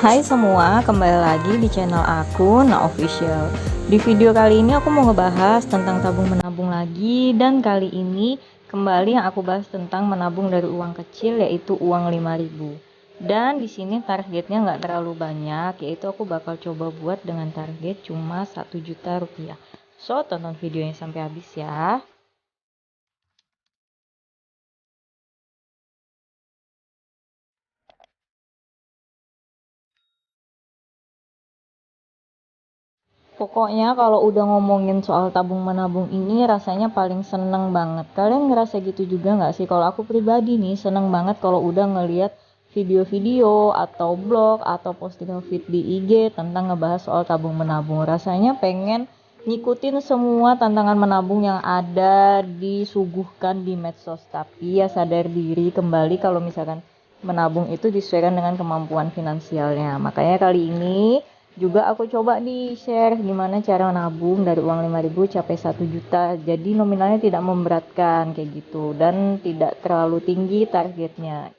Hai semua, kembali lagi di channel aku, Na Official. Di video kali ini aku mau ngebahas tentang tabung menabung lagi, dan kali ini kembali yang aku bahas tentang menabung dari uang kecil, yaitu uang 5.000. Dan di sini targetnya nggak terlalu banyak, yaitu aku bakal coba buat dengan target cuma 1 juta rupiah. So, tonton videonya sampai habis ya. Pokoknya kalau udah ngomongin soal tabung menabung ini rasanya paling seneng banget. Kalian ngerasa gitu juga nggak sih? Kalau aku pribadi nih seneng banget kalau udah ngeliat video-video atau blog atau postingan feed di IG tentang ngebahas soal tabung menabung. Rasanya pengen ngikutin semua tantangan menabung yang ada disuguhkan di medsos. Tapi ya sadar diri kembali kalau misalkan menabung itu disesuaikan dengan kemampuan finansialnya. Makanya kali ini juga aku coba nih share gimana cara nabung dari uang 5.000 capai 1 juta. Jadi nominalnya tidak memberatkan kayak gitu dan tidak terlalu tinggi targetnya.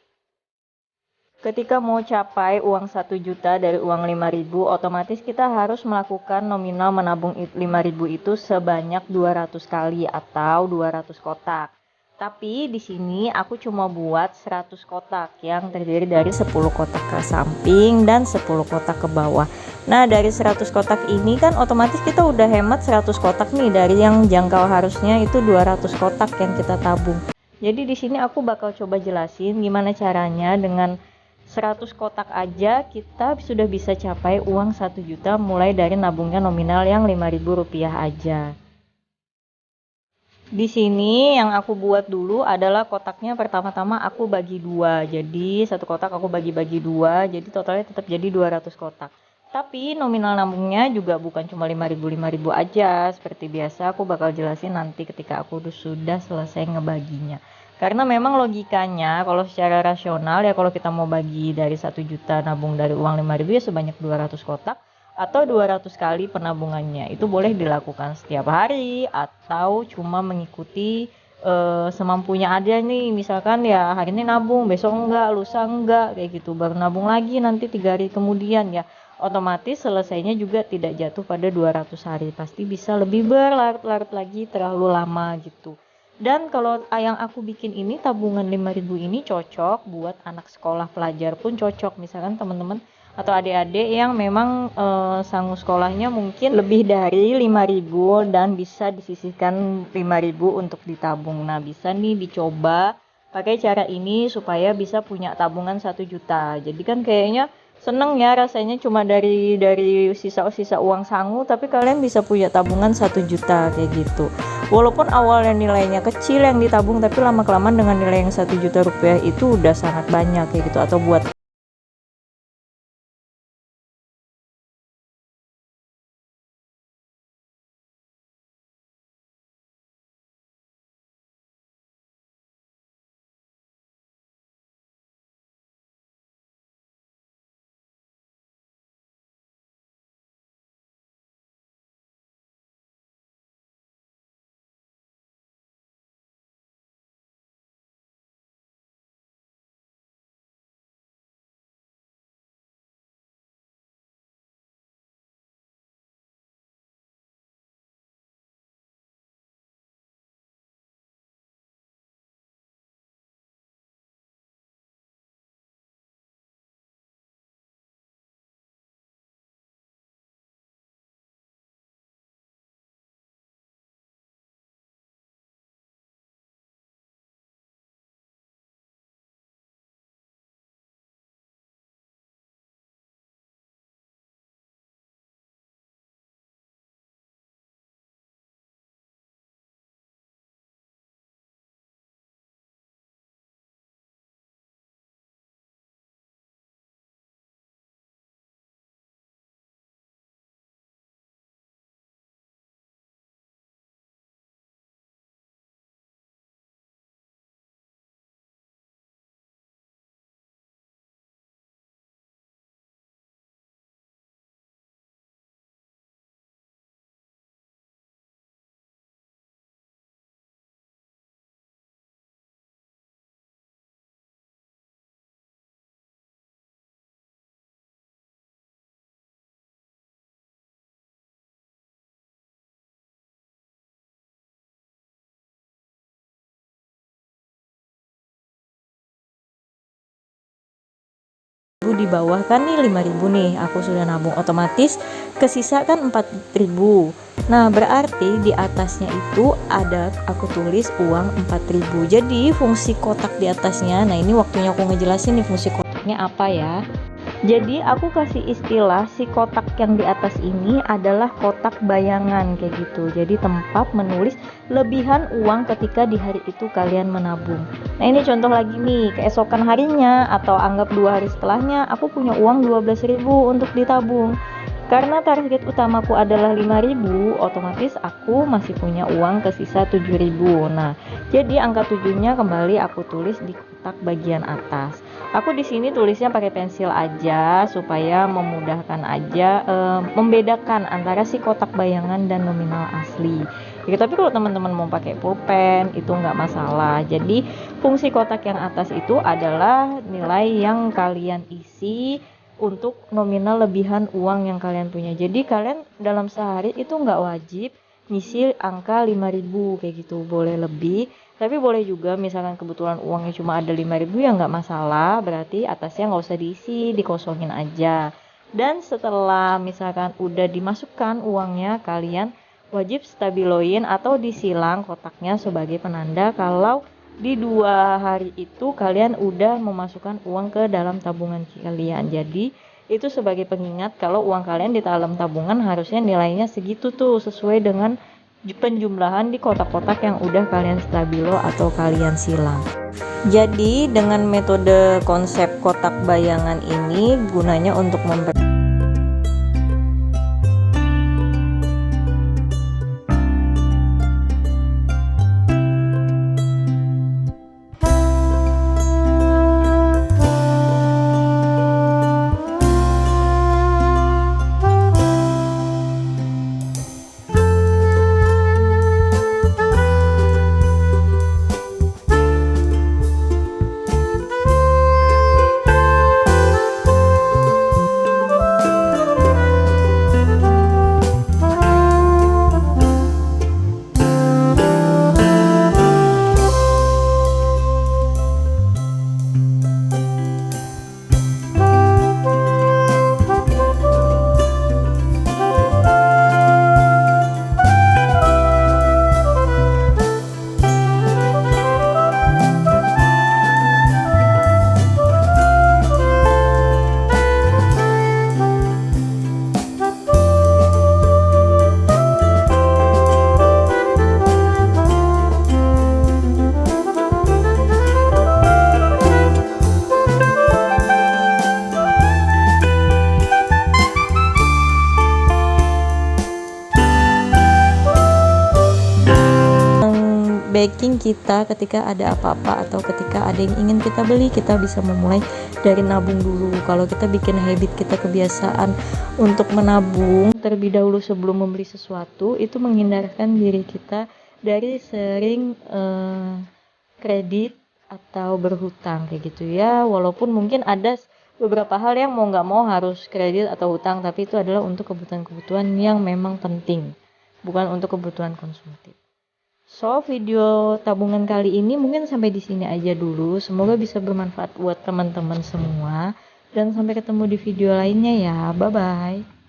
Ketika mau capai uang 1 juta dari uang 5.000, otomatis kita harus melakukan nominal menabung 5.000 itu sebanyak 200 kali atau 200 kotak. Tapi di sini aku cuma buat 100 kotak yang terdiri dari 10 kotak ke samping dan 10 kotak ke bawah. Nah, dari 100 kotak ini kan otomatis kita udah hemat 100 kotak nih dari yang jangkau harusnya itu 200 kotak yang kita tabung. Jadi di sini aku bakal coba jelasin gimana caranya dengan 100 kotak aja kita sudah bisa capai uang 1 juta mulai dari nabungnya nominal yang 5.000 rupiah aja. Di sini yang aku buat dulu adalah kotaknya pertama-tama aku bagi dua. Jadi satu kotak aku bagi-bagi dua, jadi totalnya tetap jadi 200 kotak. Tapi nominal nabungnya juga bukan cuma 5.000 aja. Seperti biasa aku bakal jelasin nanti ketika aku sudah selesai ngebaginya. Karena memang logikanya kalau secara rasional ya kalau kita mau bagi dari 1 juta nabung dari uang 5.000 ya sebanyak 200 kotak atau 200 kali penabungannya. Itu boleh dilakukan setiap hari atau cuma mengikuti semampunya aja nih. Misalkan ya hari ini nabung, besok enggak, lusa enggak, kayak gitu. Baru nabung lagi nanti 3 hari kemudian ya. Otomatis selesainya juga tidak jatuh pada 200 hari. Pasti bisa lebih berlarut-larut lagi terlalu lama gitu. Dan kalau yang aku bikin ini tabungan 5.000 ini cocok buat anak sekolah pelajar pun cocok. Misalkan teman-teman atau adik-adik yang memang sanggup sekolahnya mungkin lebih dari 5.000 dan bisa disisihkan 5.000 untuk ditabung. Nah, bisa nih dicoba pakai cara ini supaya bisa punya tabungan 1 juta. Jadi kan kayaknya seneng ya rasanya cuma dari sisa-sisa uang sangu tapi kalian bisa punya tabungan 1 juta kayak gitu. Walaupun awalnya nilainya kecil yang ditabung tapi lama-kelamaan dengan nilai yang 1 juta rupiah itu udah sangat banyak kayak gitu. Atau buat di bawah kan nih 5.000 nih aku sudah nabung, otomatis kesisa kan 4.000. Nah berarti di atasnya itu ada aku tulis uang 4.000. Jadi fungsi kotak di atasnya, nah ini waktunya aku ngejelasin nih fungsi kotaknya apa ya. Jadi aku kasih istilah si kotak yang di atas ini adalah kotak bayangan kayak gitu. Jadi tempat menulis lebihan uang ketika di hari itu kalian menabung. Nah ini contoh lagi nih, keesokan harinya atau anggap 2 hari setelahnya aku punya uang 12.000 untuk ditabung. Karena target utamaku adalah 5.000, otomatis aku masih punya uang kesisa 7.000. Nah, jadi angka 7-nya kembali aku tulis di kotak bagian atas. Aku di sini tulisnya pakai pensil aja supaya memudahkan aja membedakan antara si kotak bayangan dan nominal asli. Ya, tapi kalau teman-teman mau pakai pulpen itu nggak masalah. Jadi fungsi kotak yang atas itu adalah nilai yang kalian isi untuk nominal lebihan uang yang kalian punya. Jadi kalian dalam sehari itu nggak wajib ngisi angka 5.000 kayak gitu, boleh lebih. Tapi boleh juga misalkan kebetulan uangnya cuma ada 5.000 ya nggak masalah, berarti atasnya nggak usah diisi, dikosongin aja. Dan setelah misalkan udah dimasukkan uangnya, kalian wajib stabiloin atau disilang kotaknya sebagai penanda kalau di 2 hari itu kalian udah memasukkan uang ke dalam tabungan kalian. Jadi itu sebagai pengingat kalau uang kalian di dalam tabungan harusnya nilainya segitu tuh, sesuai dengan penjumlahan di kotak-kotak yang udah kalian stabilo atau kalian silang. Jadi dengan metode konsep kotak bayangan ini gunanya untuk backing kita ketika ada apa-apa atau ketika ada yang ingin kita beli, kita bisa memulai dari nabung dulu. Kalau kita bikin habit, kita kebiasaan untuk menabung terlebih dahulu sebelum membeli sesuatu, itu menghindarkan diri kita dari sering kredit atau berhutang kayak gitu ya. Walaupun mungkin ada beberapa hal yang mau nggak mau harus kredit atau hutang, tapi itu adalah untuk kebutuhan-kebutuhan yang memang penting, bukan untuk kebutuhan konsumtif. So, video tabungan kali ini mungkin sampai di sini aja dulu. Semoga bisa bermanfaat buat teman-teman semua. Dan sampai ketemu di video lainnya ya. Bye-bye.